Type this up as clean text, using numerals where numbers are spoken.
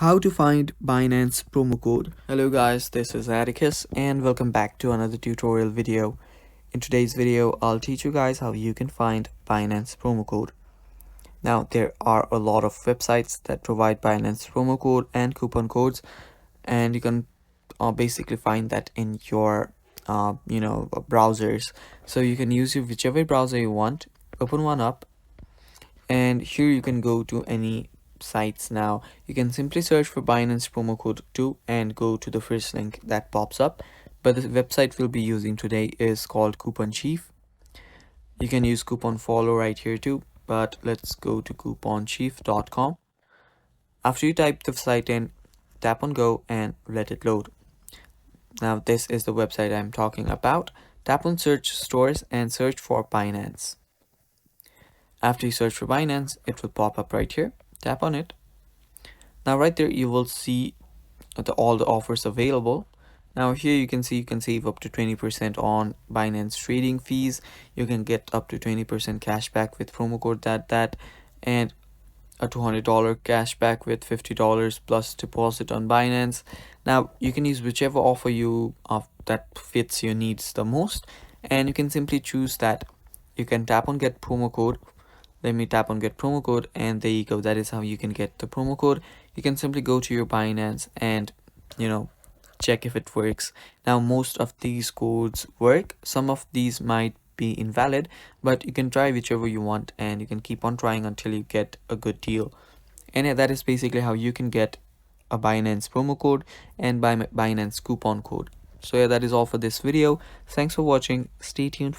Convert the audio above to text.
How to find Binance promo code. Hello guys, this is Atticus and welcome back to another tutorial video. In today's video, I'll teach you guys how you can find Binance promo code. Now, there are a lot of websites that provide Binance promo code and coupon codes, and you can basically find that in your browsers. So you can use your whichever browser you want, open one up, and here you can go to any sites. Now you can simply search for Binance promo code 2 and go to the first link that pops up, but the website we'll be using today is called Coupon Chief. You can use coupon follow right here too, but let's go to couponchief.com. After you type the site in, tap on go and let it load. Now this is the website I'm talking about. Tap on search stores and search for Binance. After you search for Binance, it will pop up right here. Tap on it. Now right there you will see all the offers available. Now here you can see you can save up to 20% on Binance trading fees. You can get up to 20% cash back with promo code that and a $200 cash back with $50 plus deposit on Binance. Now you can use whichever offer that fits your needs the most, and you can simply choose that. You can tap on get promo code. Let me tap on get promo code, and there you go. That is how you can get the promo code. You can simply go to your Binance and check if it works. Now most of these codes work. Some of these might be invalid, but you can try whichever you want, and you can keep on trying until you get a good deal. And yeah, that is basically how you can get a Binance promo code and Binance coupon code. So yeah, that is all for this video. Thanks for watching. Stay tuned.